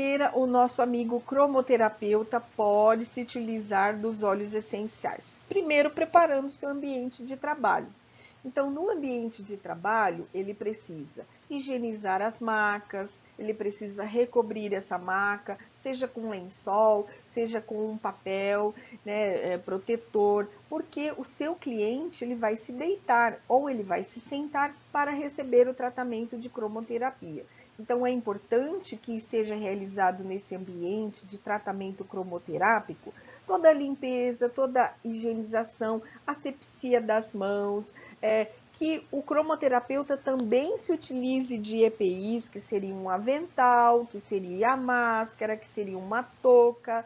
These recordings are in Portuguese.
maneira o nosso amigo cromoterapeuta pode se utilizar dos óleos essenciais? Primeiro, preparando seu ambiente de trabalho. Então, no ambiente de trabalho, ele precisa higienizar as macas, ele precisa recobrir essa maca, seja com lençol, seja com um papel, né, protetor, porque o seu cliente ele vai se deitar ou ele vai se sentar para receber o tratamento de cromoterapia. Então, é importante que seja realizado nesse ambiente de tratamento cromoterápico toda a limpeza, toda a higienização, asepsia das mãos, que o cromoterapeuta também se utilize de EPIs, que seria um avental, que seria a máscara, que seria uma touca,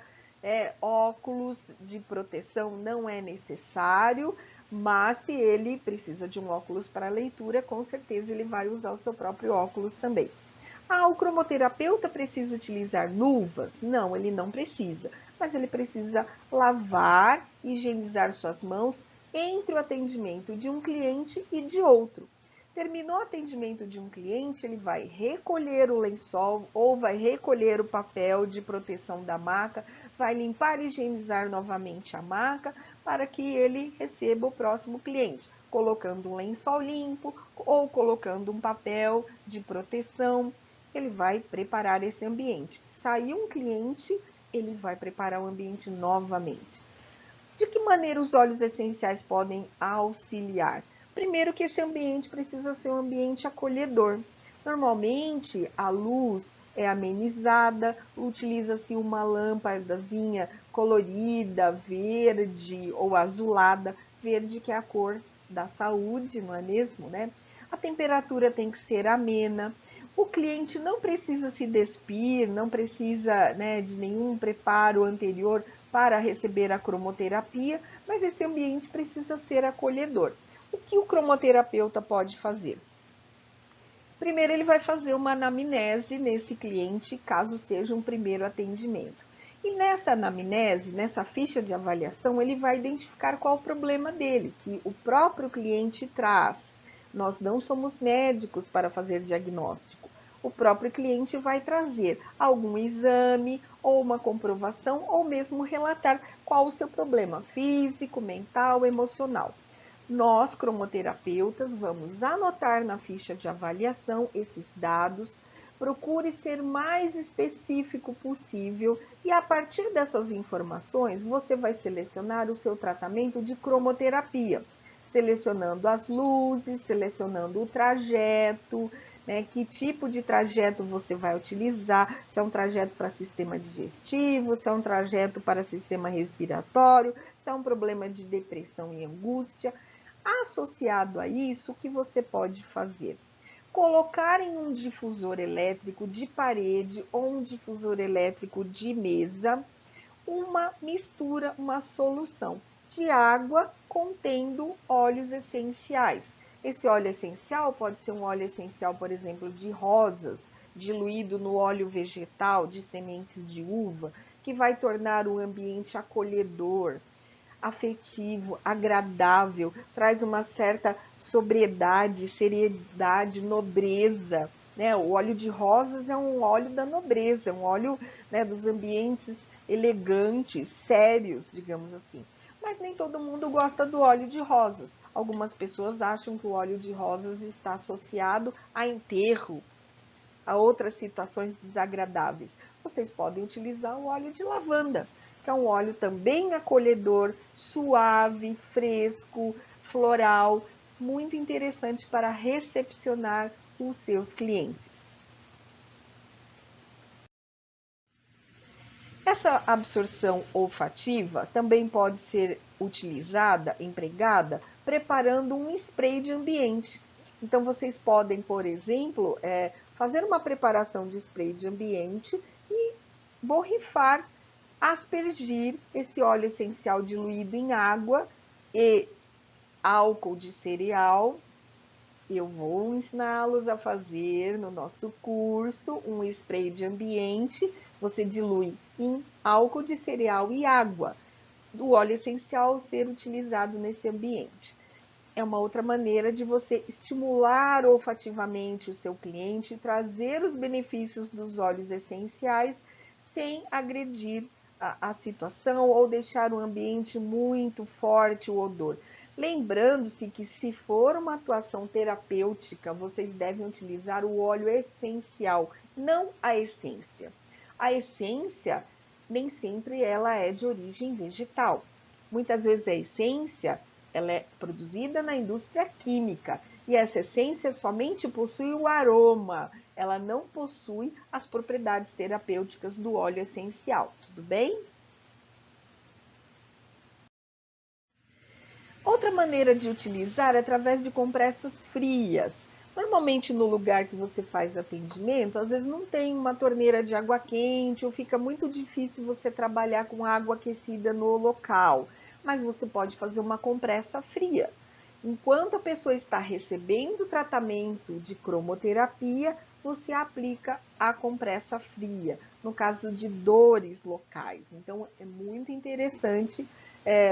óculos de proteção não é necessário, mas se ele precisa de um óculos para leitura, com certeza ele vai usar o seu próprio óculos também. Ah, o cromoterapeuta precisa utilizar luvas? Não, ele não precisa, mas ele precisa lavar, higienizar suas mãos entre o atendimento de um cliente e de outro. Terminou o atendimento de um cliente, ele vai recolher o lençol ou vai recolher o papel de proteção da maca, vai limpar e higienizar novamente a maca para que ele receba o próximo cliente, colocando um lençol limpo ou colocando um papel de proteção. Ele vai preparar esse ambiente. Saiu um cliente, ele vai preparar o ambiente novamente. De que maneira os óleos essenciais podem auxiliar? Primeiro que esse ambiente precisa ser um ambiente acolhedor. Normalmente a luz é amenizada, utiliza-se uma lâmpadazinha colorida, verde ou azulada, verde que é a cor da saúde, não é mesmo, né? A temperatura tem que ser amena. O cliente não precisa se despir, não precisa, né, de nenhum preparo anterior para receber a cromoterapia, mas esse ambiente precisa ser acolhedor. O que o cromoterapeuta pode fazer? Primeiro, ele vai fazer uma anamnese nesse cliente, caso seja um primeiro atendimento. E nessa anamnese, nessa ficha de avaliação, ele vai identificar qual o problema dele, que o próprio cliente traz. Nós não somos médicos para fazer diagnóstico. O próprio cliente vai trazer algum exame ou uma comprovação ou mesmo relatar qual o seu problema físico, mental, emocional. Nós, cromoterapeutas, vamos anotar na ficha de avaliação esses dados, procure ser mais específico possível e a partir dessas informações você vai selecionar o seu tratamento de cromoterapia, selecionando as luzes, selecionando o trajeto, né, que tipo de trajeto você vai utilizar, se é um trajeto para sistema digestivo, se é um trajeto para sistema respiratório, se é um problema de depressão e angústia. Associado a isso, o que você pode fazer? Colocar em um difusor elétrico de parede ou um difusor elétrico de mesa uma mistura, uma solução de água contendo óleos essenciais. Esse óleo essencial pode ser um óleo essencial, por exemplo, de rosas, diluído no óleo vegetal de sementes de uva, que vai tornar o ambiente acolhedor, afetivo, agradável, traz uma certa sobriedade, seriedade, nobreza. Né? O óleo de rosas é um óleo da nobreza, é um óleo, né, dos ambientes elegantes, sérios, digamos assim. Mas nem todo mundo gosta do óleo de rosas. Algumas pessoas acham que o óleo de rosas está associado a enterro, a outras situações desagradáveis. Vocês podem utilizar o óleo de lavanda, que é um óleo também acolhedor, suave, fresco, floral, muito interessante para recepcionar os seus clientes. Essa absorção olfativa também pode ser utilizada, empregada, preparando um spray de ambiente. Então, vocês podem, por exemplo, fazer uma preparação de spray de ambiente e borrifar, aspergir esse óleo essencial diluído em água e álcool de cereal. Eu vou ensiná-los a fazer no nosso curso um spray de ambiente. Você dilui em álcool de cereal e água, do óleo essencial ser utilizado nesse ambiente. é uma outra maneira de você estimular olfativamente o seu cliente e trazer os benefícios dos óleos essenciais sem agredir a situação ou deixar o ambiente muito forte o odor. Lembrando-se que se for uma atuação terapêutica, vocês devem utilizar o óleo essencial, não a essência. A essência, nem sempre ela é de origem vegetal. Muitas vezes a essência, ela é produzida na indústria química e essa essência somente possui o aroma, ela não possui as propriedades terapêuticas do óleo essencial, tudo bem? Outra maneira de utilizar é através de compressas frias. Normalmente no lugar que você faz atendimento, às vezes não tem uma torneira de água quente ou fica muito difícil você trabalhar com água aquecida no local, mas você pode fazer uma compressa fria. Enquanto a pessoa está recebendo o tratamento de cromoterapia, você aplica a compressa fria, no caso de dores locais. Então, é muito interessante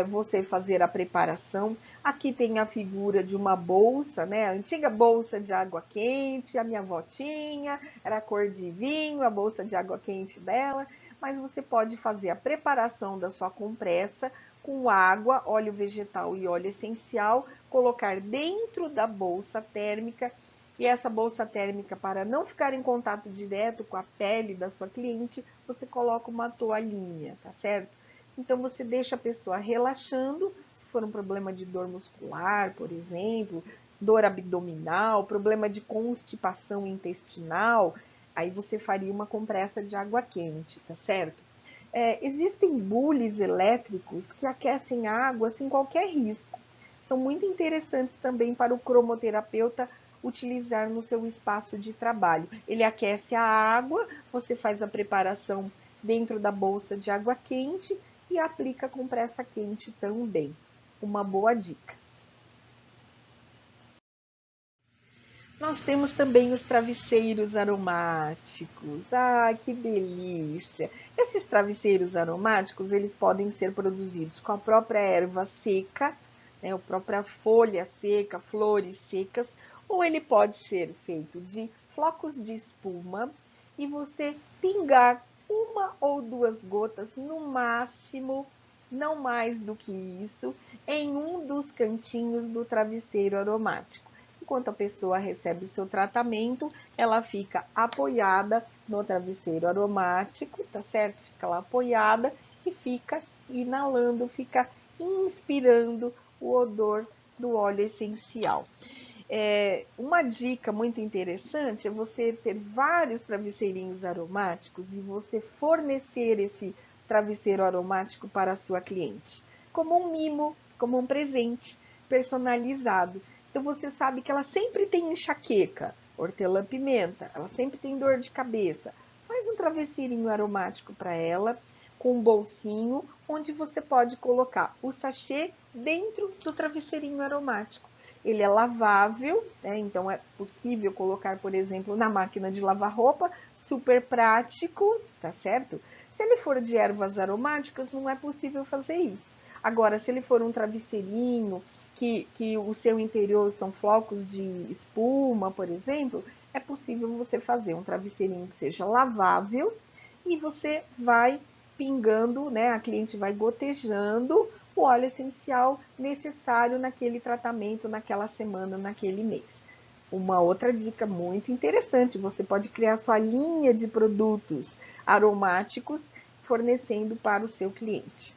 você fazer a preparação. Aqui tem a figura de uma bolsa, né? A antiga bolsa de água quente, a minha avó tinha, era cor de vinho, a bolsa de água quente dela. Mas você pode fazer a preparação da sua compressa com água, óleo vegetal e óleo essencial, colocar dentro da bolsa térmica. E essa bolsa térmica, para não ficar em contato direto com a pele da sua cliente, você coloca uma toalhinha, tá certo? Então, você deixa a pessoa relaxando, se for um problema de dor muscular, por exemplo, dor abdominal, problema de constipação intestinal, aí você faria uma compressa de água quente, tá certo? Existem bules elétricos que aquecem a água sem qualquer risco. São muito interessantes também para o cromoterapeuta utilizar no seu espaço de trabalho. Ele aquece a água, você faz a preparação dentro da bolsa de água quente e aplica a compressa quente também. Uma boa dica. Nós temos também os travesseiros aromáticos. Ah, que delícia! Esses travesseiros aromáticos, eles podem ser produzidos com a própria erva seca, né, a própria folha seca, flores secas, ou ele pode ser feito de flocos de espuma e você pingar uma ou duas gotas no máximo, não mais do que isso, em um dos cantinhos do travesseiro aromático. Enquanto a pessoa recebe o seu tratamento, ela fica apoiada no travesseiro aromático, tá certo? Fica lá apoiada e fica inalando, fica inspirando o odor do óleo essencial. Uma dica muito interessante é você ter vários travesseirinhos aromáticos e você fornecer esse travesseiro aromático para a sua cliente, como um mimo, como um presente personalizado. Então, você sabe que ela sempre tem enxaqueca, hortelã-pimenta, ela sempre tem dor de cabeça. Faz um travesseirinho aromático para ela, com um bolsinho, onde você pode colocar o sachê dentro do travesseirinho aromático. Ele é lavável, né? Então é possível colocar, por exemplo, na máquina de lavar roupa, super prático, tá certo? Se ele for de ervas aromáticas, não é possível fazer isso. Agora, se ele for um travesseirinho, que o seu interior são flocos de espuma, por exemplo, é possível você fazer um travesseirinho que seja lavável e você vai pingando, né? A cliente vai gotejando o óleo essencial necessário naquele tratamento, naquela semana, naquele mês. Uma outra dica muito interessante, você pode criar sua linha de produtos aromáticos fornecendo para o seu cliente.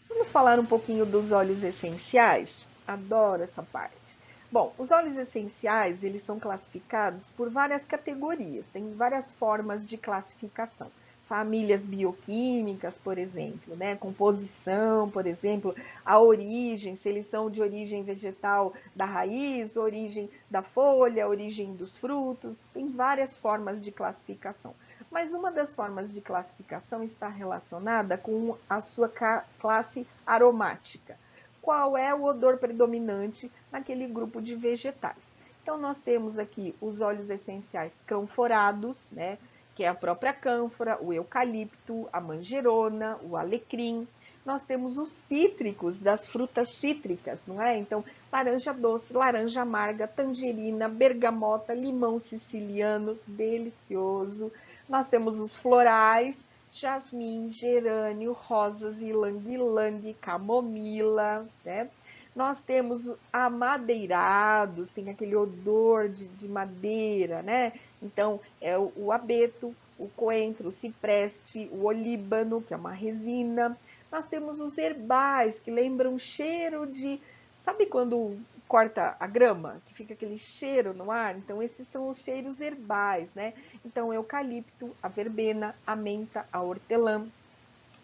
Vamos falar um pouquinho dos óleos essenciais? Adoro essa parte. Bom, os óleos essenciais, eles são classificados por várias categorias, tem várias formas de classificação. Famílias bioquímicas, por exemplo, né? Composição, por exemplo, a origem, se eles são de origem vegetal da raiz, origem da folha, origem dos frutos, tem várias formas de classificação. Mas uma das formas de classificação está relacionada com a sua classe aromática. Qual é o odor predominante naquele grupo de vegetais? Então, nós temos aqui os óleos essenciais canforados, né? Que é a própria cânfora, o eucalipto, a manjerona, o alecrim. nós temos os cítricos das frutas cítricas, não é? Então, laranja doce, laranja amarga, tangerina, bergamota, limão siciliano, delicioso. Nós temos os florais, jasmim, gerânio, rosas, ylang-ylang, camomila, né? Nós temos amadeirados, tem aquele odor de madeira, né? Então, é o abeto, o coentro, o cipreste, o olíbano, que é uma resina. Nós temos os herbais, que lembram cheiro de... Sabe quando corta a grama, que fica aquele cheiro no ar? Então, esses são os cheiros herbais, né? Então, eucalipto, a verbena, a menta, a hortelã.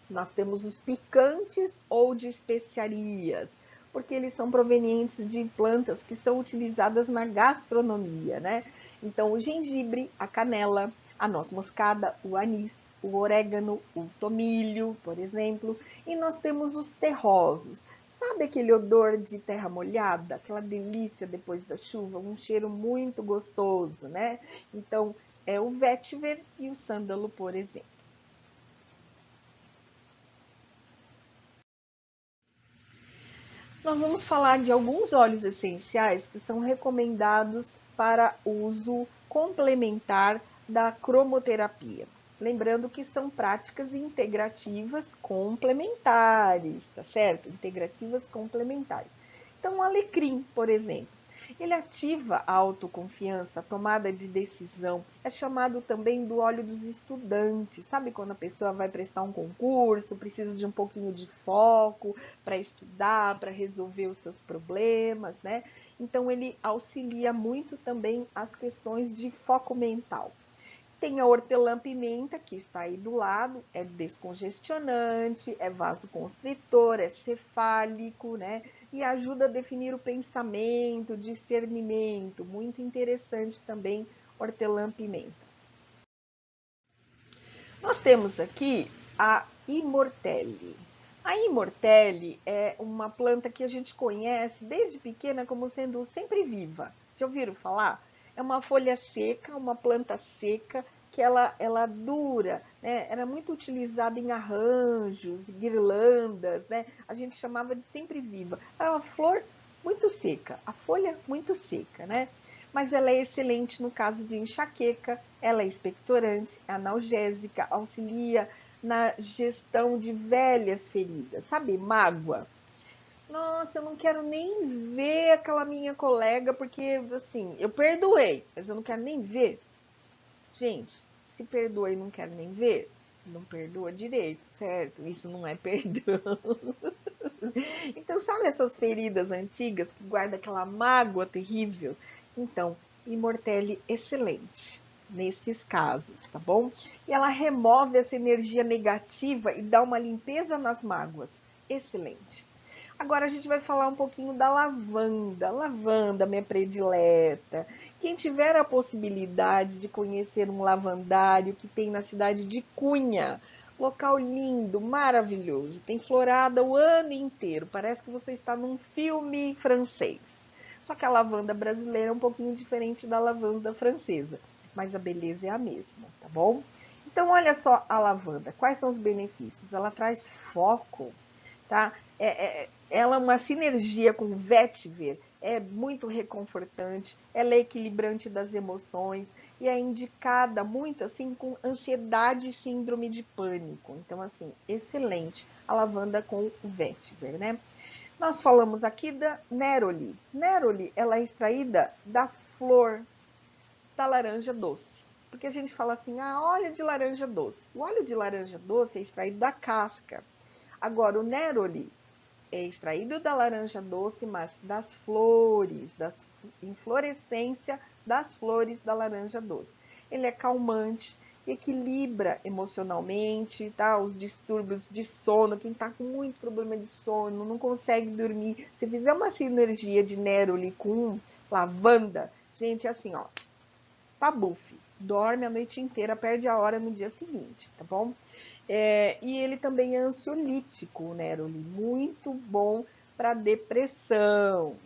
Nós temos os picantes ou de especiarias, porque eles são provenientes de plantas que são utilizadas na gastronomia, né? Então, o gengibre, a canela, a noz moscada, o anis, o orégano, o tomilho, por exemplo. E nós temos os terrosos. Sabe aquele odor de terra molhada? Aquela delícia depois da chuva? Um cheiro muito gostoso, né? Então, é o vétiver e o sândalo, por exemplo. Nós vamos falar de alguns óleos essenciais que são recomendados para uso complementar da cromoterapia. Lembrando que são práticas integrativas complementares, tá certo? Integrativas complementares. Então, o alecrim, por exemplo, ele ativa a autoconfiança, a tomada de decisão. É chamado também do óleo dos estudantes. Sabe quando a pessoa vai prestar um concurso, precisa de um pouquinho de foco para estudar, para resolver os seus problemas, né? Então, ele auxilia muito também as questões de foco mental. Tem a hortelã-pimenta, que está aí do lado, é descongestionante, é vasoconstritor, é cefálico, né? E ajuda a definir o pensamento, discernimento. Muito interessante também, hortelã-pimenta. Nós temos aqui a Immortelle. A Immortelle é uma planta que a gente conhece desde pequena como sendo sempre viva. Já ouviram falar? É uma folha seca, uma planta seca, que ela dura, né? Era muito utilizada em arranjos, guirlandas, né? A gente chamava de sempre viva. Era uma flor muito seca, a folha muito seca, né? Mas ela é excelente no caso de enxaqueca, ela é expectorante, analgésica, auxilia na gestão de velhas feridas, sabe? Mágoa. Nossa, eu não quero nem ver aquela minha colega, porque, assim, eu perdoei, mas eu não quero nem ver. Gente, se perdoa e não quero nem ver, não perdoa direito, certo? Isso não é perdão. Então, sabe essas feridas antigas que guardam aquela mágoa terrível? Então, Immortelle excelente nesses casos, tá bom? E ela remove essa energia negativa e dá uma limpeza nas mágoas. Excelente. Agora a gente vai falar um pouquinho da lavanda. Lavanda, minha predileta. Quem tiver a possibilidade de conhecer um lavandário que tem na cidade de Cunha, local lindo, maravilhoso, tem florada o ano inteiro. Parece que você está num filme francês. Só que a lavanda brasileira é um pouquinho diferente da lavanda francesa, mas a beleza é a mesma, tá bom? Então, olha só a lavanda. Quais são os benefícios? Ela traz foco, tá? Ela é uma sinergia com o vetiver, é muito reconfortante, ela é equilibrante das emoções e é indicada muito assim com ansiedade e síndrome de pânico. Então, assim, excelente a lavanda com o vetiver, né? Nós falamos aqui da neroli. Neroli, ela é extraída da flor da laranja doce. Porque a gente fala assim, ah, óleo de laranja doce. O óleo de laranja doce é extraído da casca. Agora, o neroli é extraído da laranja doce, mas das flores, das inflorescência das flores da laranja doce. Ele é calmante, equilibra emocionalmente, tá? Os distúrbios de sono, quem tá com muito problema de sono, não consegue dormir. Se fizer uma sinergia de neroli com lavanda, gente, assim, ó, pabuf, dorme a noite inteira, perde a hora no dia seguinte, tá bom? E ele também é ansiolítico, o neroli, muito bom para depressão.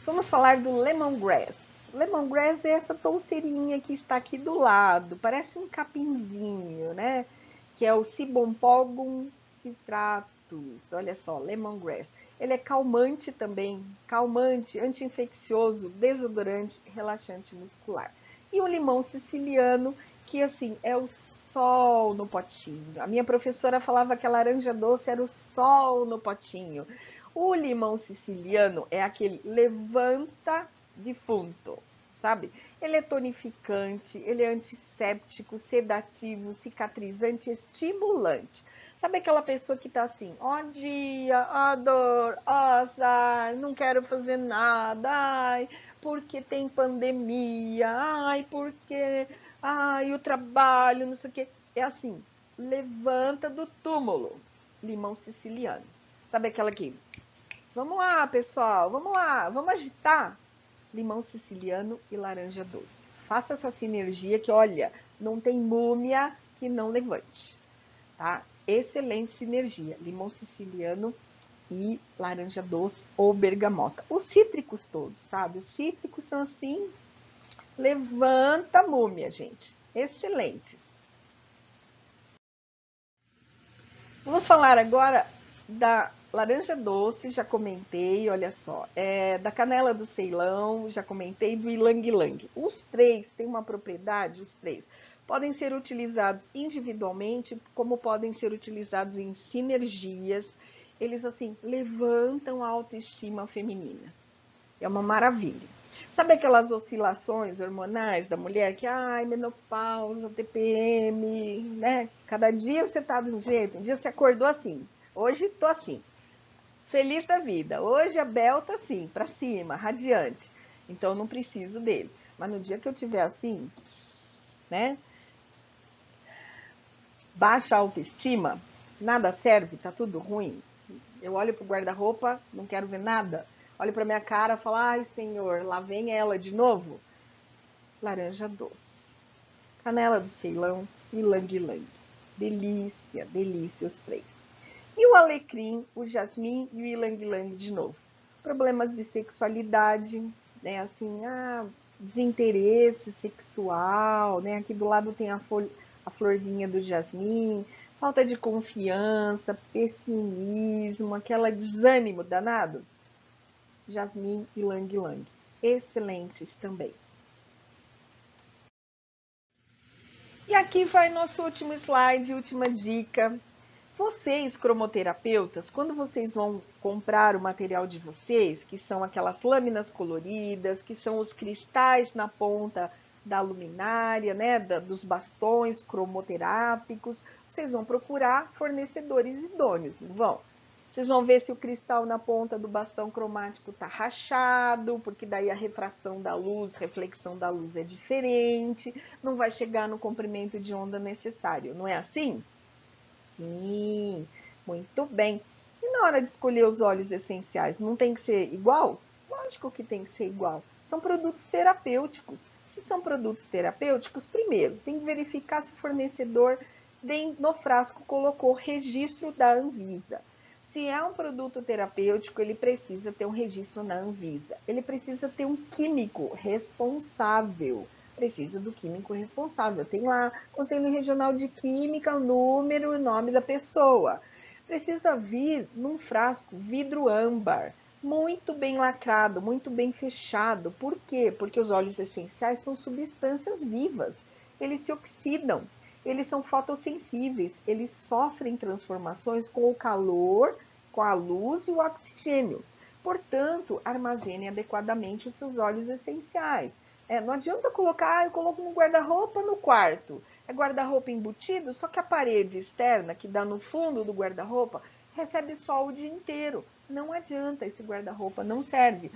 Vamos falar do lemongrass. Lemongrass é essa touceirinha que está aqui do lado, parece um capinzinho, né? que é o Cibompogum citratus. Olha só, lemongrass. Ele é calmante também, calmante, anti-infeccioso, desodorante, relaxante muscular. E o limão siciliano, que assim, é o sol no potinho. A minha professora falava que a laranja doce era o sol no potinho. O limão siciliano é aquele levanta defunto, sabe? Ele é tonificante, ele é antisséptico, sedativo, cicatrizante, estimulante. Sabe aquela pessoa que tá assim, ó dia, ó dor, ó azar, não quero fazer nada, ai, porque tem pandemia, ai, porque, ai, o trabalho, não sei o quê. É assim, levanta do túmulo, limão siciliano. Sabe aquela aqui? Vamos lá, pessoal, vamos lá, vamos agitar. Limão siciliano e laranja doce. Faça essa sinergia que, olha, não tem múmia que não levante, tá? Excelente sinergia, limão siciliano e laranja doce ou bergamota. Os cítricos todos, sabe? Os cítricos são assim, levanta a múmia, gente. Excelentes. Vamos falar agora da laranja doce, já comentei, olha só. Da canela do Ceilão, já comentei, do ilang-ilang. Os três têm uma propriedade, os três. Podem ser utilizados individualmente, como podem ser utilizados em sinergias. Eles, assim, levantam a autoestima feminina. É uma maravilha. Sabe aquelas oscilações hormonais da mulher que, ai, menopausa, TPM, né? Cada dia você tá de um jeito, um dia você acordou assim. Hoje tô assim, feliz da vida. Hoje a Bel tá assim, pra cima, radiante. Então eu não preciso dele. Mas no dia que eu tiver assim, né? Baixa autoestima, nada serve, tá tudo ruim. Eu olho pro guarda-roupa, não quero ver nada. Olho pra minha cara e falo, ai, Senhor, lá vem ela de novo. Laranja doce. Canela do Ceilão e ilang-ilang. Delícia, delícia os três. E o alecrim, o jasmim e o ilang-ilang de novo. Problemas de sexualidade, né? Assim, desinteresse sexual, né? Aqui do lado tem a florzinha do jasmim, falta de confiança, pessimismo, aquele desânimo danado. Jasmim e ilang-ilang. Excelentes também. E aqui vai nosso último slide, última dica. Vocês, cromoterapeutas, quando vocês vão comprar o material de vocês, que são aquelas lâminas coloridas, que são os cristais na ponta da luminária, né, dos bastões cromoterápicos, vocês vão procurar fornecedores idôneos, não vão? Vocês vão ver se o cristal na ponta do bastão cromático está rachado, porque daí a refração da luz, reflexão da luz é diferente, não vai chegar no comprimento de onda necessário, não é assim? Sim, muito bem. E na hora de escolher os óleos essenciais, não tem que ser igual? Lógico que tem que ser igual. São produtos terapêuticos. Se são produtos terapêuticos, primeiro, tem que verificar se o fornecedor no frasco colocou registro da Anvisa. Se é um produto terapêutico, ele precisa ter um registro na Anvisa. Ele precisa ter um químico responsável. Precisa do químico responsável. Tem lá, Conselho Regional de Química, o número e o nome da pessoa. Precisa vir num frasco vidro âmbar, muito bem lacrado, muito bem fechado. Por quê? Porque os óleos essenciais são substâncias vivas. Eles se oxidam. Eles são fotossensíveis, eles sofrem transformações com o calor, com a luz e o oxigênio. Portanto, armazene adequadamente os seus óleos essenciais. Não adianta colocar, eu coloco no guarda-roupa no quarto. É guarda-roupa embutido, só que a parede externa, que dá no fundo do guarda-roupa, recebe sol o dia inteiro. Não adianta, esse guarda-roupa não serve.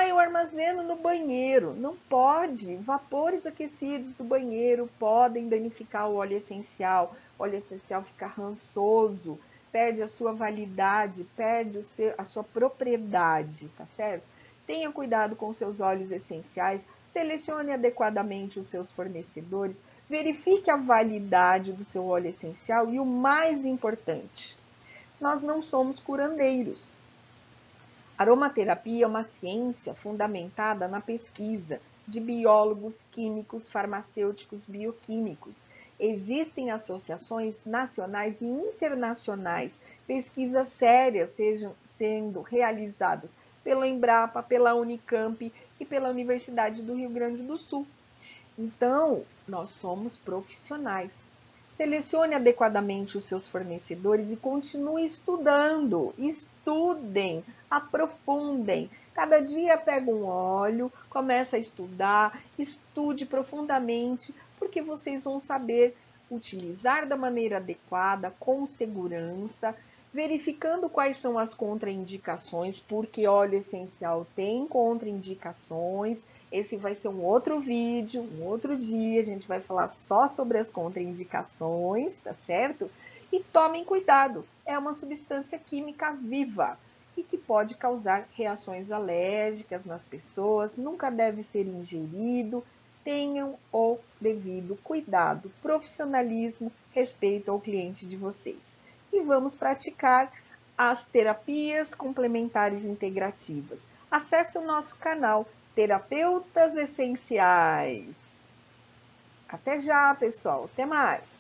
Eu armazeno no banheiro. Não pode. Vapores aquecidos do banheiro podem danificar o óleo essencial. O óleo essencial fica rançoso, perde a sua validade, perde a sua propriedade, tá certo? Tenha cuidado com seus óleos essenciais, selecione adequadamente os seus fornecedores, verifique a validade do seu óleo essencial e o mais importante, nós não somos curandeiros. Aromaterapia é uma ciência fundamentada na pesquisa de biólogos, químicos, farmacêuticos, bioquímicos. Existem associações nacionais e internacionais, pesquisas sérias sendo realizadas pela Embrapa, pela Unicamp e pela Universidade do Rio Grande do Sul. Então, nós somos profissionais. Selecione adequadamente os seus fornecedores e continue estudando. Estudem, aprofundem. Cada dia pega um óleo, começa a estudar, estude profundamente, porque vocês vão saber utilizar da maneira adequada, com segurança, verificando quais são as contraindicações, porque óleo essencial tem contraindicações. Esse vai ser um outro vídeo, um outro dia, a gente vai falar só sobre as contraindicações, tá certo? E tomem cuidado, é uma substância química viva e que pode causar reações alérgicas nas pessoas, nunca deve ser ingerido. Tenham o devido cuidado, profissionalismo, respeito ao cliente de vocês. E vamos praticar as terapias complementares integrativas. Acesse o nosso canal Terapeutas Essenciais. Até já, pessoal. Até mais.